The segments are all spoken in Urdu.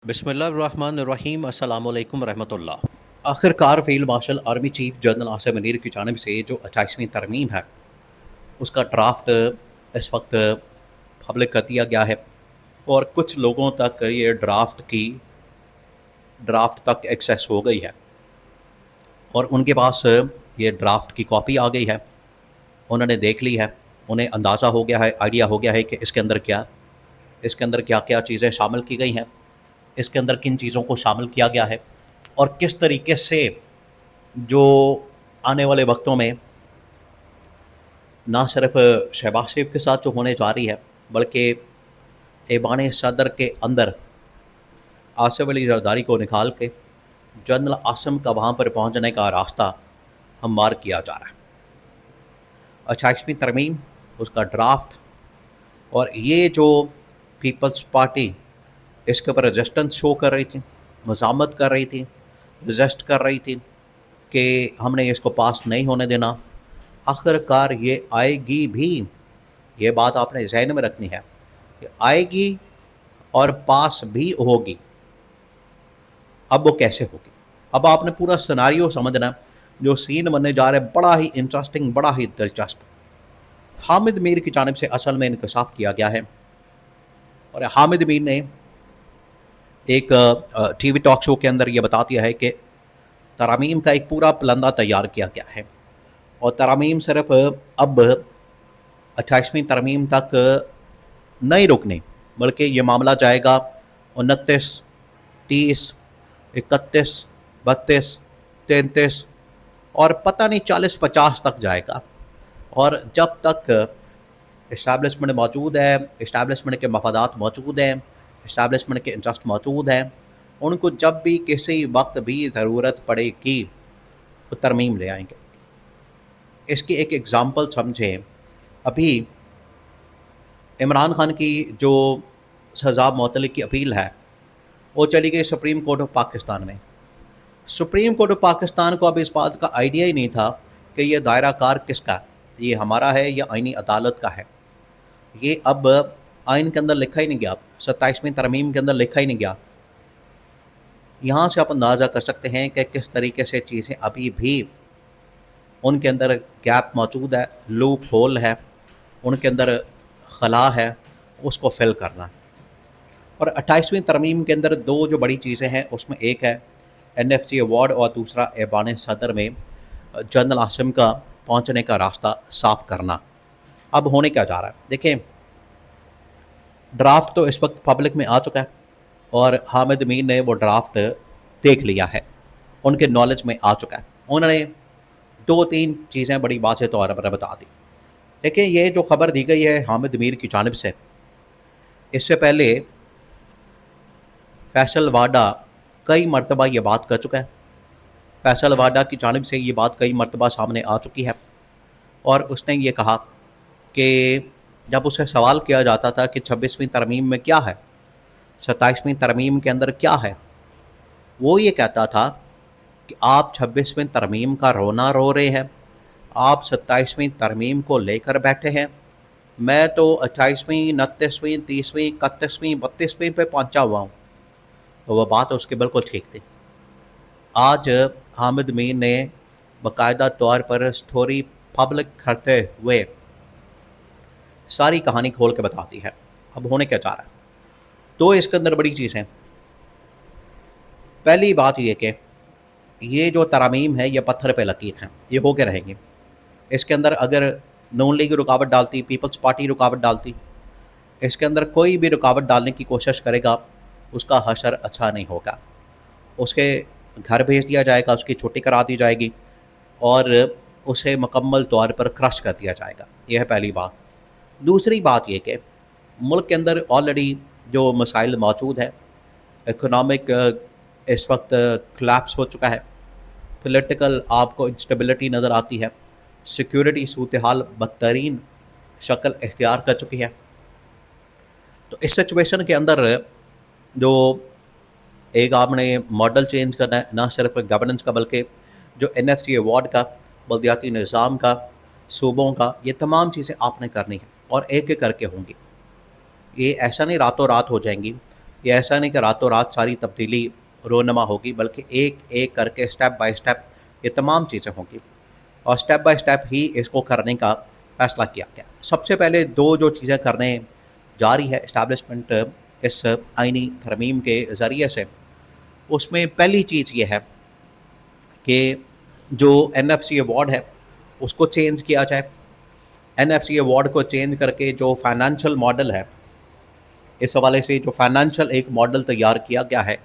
بسم اللہ الرحمن الرحیم، السلام علیکم ورحمۃ اللہ۔ آخر کار field marshal army chief general Asim Munir کی جانب سے جو 28ویں ترمیم ہے اس کا ڈرافٹ اس وقت پبلک کر دیا گیا ہے، اور کچھ لوگوں تک یہ ڈرافٹ تک ایکسیس ہو گئی ہے، اور ان کے پاس یہ ڈرافٹ کی کاپی آ گئی ہے، انہوں نے دیکھ لی ہے، انہیں اندازہ ہو گیا ہے، آئیڈیا ہو گیا ہے کہ اس کے اندر کیا کیا چیزیں شامل کی گئی ہیں، اس کے اندر کن چیزوں کو شامل کیا گیا ہے، اور کس طریقے سے جو آنے والے وقتوں میں نہ صرف شہباز شریف کے ساتھ جو ہونے جا رہی ہے، بلکہ ایوان صدر کے اندر آصف علی زرداری کو نکال کے جنرل عاصم کا وہاں پر پہنچنے کا راستہ ہموار کیا جا رہا ہے۔ 28ویں ترمیم، اس کا ڈرافٹ، اور یہ جو پیپلز پارٹی اس کے اوپر رجسٹنس شو کر رہی تھی، مزاحمت کر رہی تھی، رجسٹ کر رہی تھی کہ ہم نے اس کو پاس نہیں ہونے دینا، آخر کار یہ آئے گی بھی۔ یہ بات آپ نے ذہن میں رکھنی ہے کہ آئے گی اور پاس بھی ہوگی۔ اب وہ کیسے ہوگی؟ اب آپ نے پورا سیناریو سمجھنا ہے۔ جو سین بننے جا رہے بڑا ہی انٹرسٹنگ، بڑا ہی دلچسپ۔ حامد میر کی جانب سے اصل میں انکشاف کیا گیا ہے، اور حامد میر نے ایک ٹی وی ٹاک شو کے اندر یہ بتا دیا ہے کہ ترامیم کا ایک پورا پلندہ تیار کیا گیا ہے، اور ترامیم صرف اب 28ویں ترمیم تک نہیں رکنے، بلکہ یہ معاملہ جائے گا 29، 30، 31، 32، 33 اور پتہ نہیں 40-50 تک جائے گا۔ اور جب تک اسٹیبلشمنٹ موجود ہے، اسٹیبلشمنٹ کے مفادات موجود ہیں، اسٹیبلشمنٹ کے انٹرسٹ موجود ہیں، ان کو جب بھی کسی وقت بھی ضرورت پڑے گی وہ ترمیم لے آئیں گے۔ اس کی ایک ایگزامپل سمجھیں، ابھی عمران خان کی جو سزا معطلی کی اپیل ہے وہ چلی گئی سپریم کورٹ آف پاکستان میں۔ سپریم کورٹ آف پاکستان کو اب اس بات کا آئیڈیا ہی نہیں تھا کہ یہ دائرہ کار کس کا ہے، یہ ہمارا ہے یا آئینی عدالت کا ہے۔ یہ اب آئین کے اندر لکھا ہی نہیں گیا، 27ویں ترمیم کے اندر لکھا ہی نہیں گیا۔ یہاں سے آپ اندازہ کر سکتے ہیں کہ کس طریقے سے چیزیں ابھی بھی ان کے اندر گیپ موجود ہے، لوپ ہول ہے، ان کے اندر خلا ہے، اس کو فل کرنا۔ اور 28ویں ترمیم کے اندر دو جو بڑی چیزیں ہیں، اس میں ایک ہے NFC ایوارڈ، اور دوسرا ایوان صدر میں جنرل عاصم کا پہنچنے کا راستہ صاف کرنا۔ اب ہونے کیا جا رہا ہے دیکھیں، ڈرافٹ تو اس وقت پبلک میں آ چکا ہے، اور حامد میر نے وہ ڈرافٹ دیکھ لیا ہے، ان کے نالج میں آ چکا ہے۔ انہوں نے 2-3 چیزیں بڑی واضح طور پر بتا دی۔ دیکھیں، یہ جو خبر دی گئی ہے حامد میر کی جانب سے، اس سے پہلے فیصل واڈا کئی مرتبہ یہ بات کر چکا ہے۔ فیصل واڈا کی جانب سے یہ بات کئی مرتبہ سامنے آ چکی ہے، اور اس نے یہ کہا کہ جب اسے سوال کیا جاتا تھا کہ 26ویں ترمیم میں کیا ہے، 27ویں ترمیم کے اندر کیا ہے، وہ یہ کہتا تھا کہ آپ 26ویں ترمیم کا رونا رو رہے ہیں، آپ 27ویں ترمیم کو لے کر بیٹھے ہیں، میں تو 28ویں، 29ویں، 30ویں، 31ویں، 32ویں پہ پہنچا ہوا ہوں۔ تو وہ بات اس کے بالکل ٹھیک تھی۔ آج حامد میر نے باقاعدہ طور پر سٹوری پبلک کرتے ہوئے ساری کہانی کھول کے بتاتی ہے۔ اب ہونے کیا چاہ رہا ہے؟ تو اس کے اندر بڑی چیزیں، پہلی بات یہ کہ یہ جو ترامیم ہے یہ پتھر پہ لکیر ہیں، یہ ہو کے رہیں گے۔ اس کے اندر اگر نون لیگ رکاوٹ ڈالتی، پیپلز پارٹی رکاوٹ ڈالتی، اس کے اندر کوئی بھی رکاوٹ ڈالنے کی کوشش کرے گا، اس کا حشر اچھا نہیں ہوگا، اس کے گھر بھیج دیا جائے گا، اس کی چھٹی کرا دی جائے گی، اور اسے مکمل طور پر کرش کر دیا جائے گا۔ یہ ہے پہلی بات۔ دوسری بات یہ کہ ملک کے اندر آلریڈی جو مسائل موجود ہے، اکنامک اس وقت کلیپس ہو چکا ہے، پولیٹیکل آپ کو انسٹیبلٹی نظر آتی ہے، سیکیورٹی صورتحال بدترین شکل اختیار کر چکی ہے۔ تو اس سچویشن کے اندر جو ایک آپ نے ماڈل چینج کرنا ہے، نہ صرف گورننس کا بلکہ جو NFC ایوارڈ کا، بلدیاتی نظام کا، صوبوں کا، یہ تمام چیزیں آپ نے کرنی ہیں، اور ایک ایک کر کے ہوں گی۔ یہ ایسا نہیں راتوں رات ہو جائیں گی، یہ ایسا نہیں کہ راتوں رات ساری تبدیلی رونما ہوگی، بلکہ ایک ایک کر کے اسٹیپ بائی اسٹیپ یہ تمام چیزیں ہوں گی، اور اسٹیپ بائی اسٹیپ ہی اس کو کرنے کا فیصلہ کیا گیا۔ سب سے پہلے دو جو چیزیں کرنے جا رہی ہے اسٹیبلشمنٹ اس آئینی ترمیم کے ذریعے سے، اس میں پہلی چیز یہ ہے کہ جو این ایف سی ایوارڈ ہے اس کو چینج کیا جائے۔ این ایف سی ایوارڈ کو چینج کر کے جو فائنانشل ماڈل ہے، اس حوالے سے جو فائنانشل ایک ماڈل تیار کیا گیا ہے،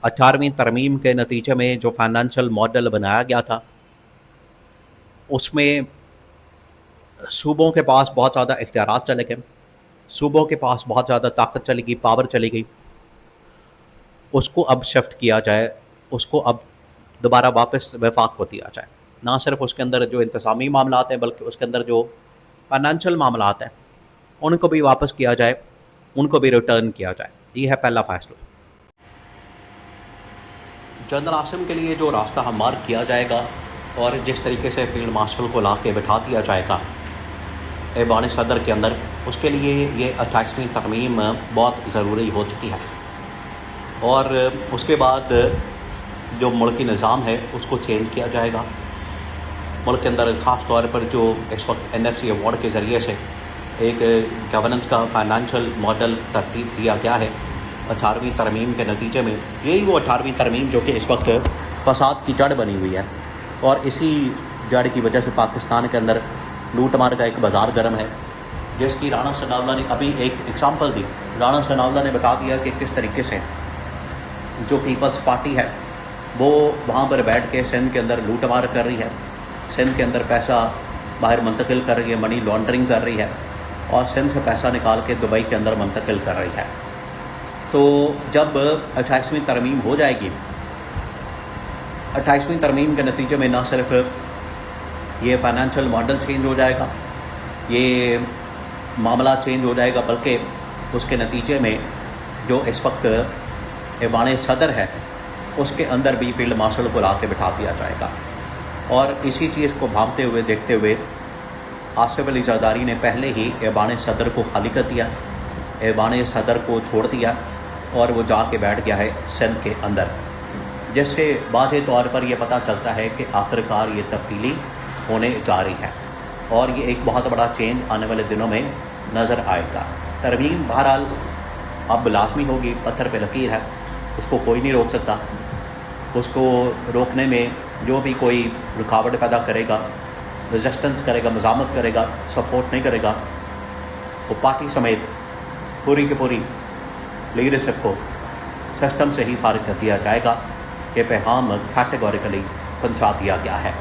18ویں ترمیم کے نتیجے میں جو فائنانشل ماڈل بنایا گیا تھا، اس میں صوبوں کے پاس بہت زیادہ اختیارات چلے گئے، صوبوں کے پاس بہت زیادہ طاقت چلی گئی، پاور چلی گئی۔ اس کو اب شفٹ کیا جائے، اس کو اب دوبارہ واپس وفاق کو دیا جائے، نہ صرف اس کے اندر جو انتظامی معاملات ہیں بلکہ اس کے اندر جو فائنانشل معاملات ہیں ان کو بھی واپس کیا جائے، ان کو بھی ریٹرن کیا جائے۔ یہ ہے پہلا فیصلہ۔ جنرل عاصم کے لیے جو راستہ ہموار کیا جائے گا اور جس طریقے سے فیلڈ مارشل کو لا کے بٹھا دیا جائے گا ایوان صدر کے اندر، اس کے لیے یہ 28ویں ترمیم بہت ضروری ہو چکی ہے، اور اس کے بعد جو ملکی نظام ہے اس کو چینج کیا جائے گا۔ ملک کے اندر خاص طور پر جو اس وقت این ایف سی ایوارڈ کے ذریعے سے ایک گورننس کا فائنانشل ماڈل ترتیب دیا گیا ہے 18ویں ترمیم کے نتیجے میں، یہی وہ 18ویں ترمیم جو کہ اس وقت فساد کی جڑ بنی ہوئی ہے، اور اسی جڑ کی وجہ سے پاکستان کے اندر لوٹ مار کا ایک بازار گرم ہے، جس کی رانا ثناء اللہ نے ابھی ایک ایگزامپل دی۔ رانا ثناء اللہ نے بتا دیا کہ کس طریقے سے جو پیپلز پارٹی ہے وہ وہاں پر بیٹھ کے سندھ کے اندر لوٹ مار کر رہی ہے، سندھ کے اندر پیسہ باہر منتقل کر رہی ہے، منی لانڈرنگ کر رہی ہے، اور سندھ سے پیسہ نکال کے دبئی کے اندر منتقل کر رہی ہے۔ تو جب 28ویں ترمیم ہو جائے گی، 28ویں ترمیم کے نتیجے میں نہ صرف یہ فائنانشل ماڈل چینج ہو جائے گا، یہ معاملہ چینج ہو جائے گا، بلکہ اس کے نتیجے میں جو اس وقت ایوان صدر ہے اس کے اندر بھی فیلڈ مارشل کو لا کے بٹھا دیا جائے گا۔ اور اسی چیز کو بھانپتے ہوئے دیکھتے ہوئے آصف علی زرداری نے پہلے ہی ایوان صدر کو خالی کر دیا، ایوان صدر کو چھوڑ دیا، اور وہ جا کے بیٹھ گیا ہے سندھ کے اندر، جس سے واضح طور پر یہ پتہ چلتا ہے کہ آخرکار یہ تبدیلی ہونے جا رہی ہے، اور یہ ایک بہت بڑا چینج آنے والے دنوں میں نظر آئے گا۔ ترمیم بہرحال اب لازمی ہوگی، پتھر پہ لکیر ہے، اس کو کوئی نہیں روک سکتا۔ اس کو روکنے میں جو بھی کوئی رکاوٹ پیدا کرے گا، ریزسٹنس کرے گا، مزاحمت کرے گا، سپورٹ نہیں کرے گا، وہ پارٹی سمیت پوری کی پوری لیڈرشپ کو سسٹم سے ہی فارغ کر دیا جائے گا۔ یہ پیغام کیٹیگوریکلی پہنچا دیا گیا ہے۔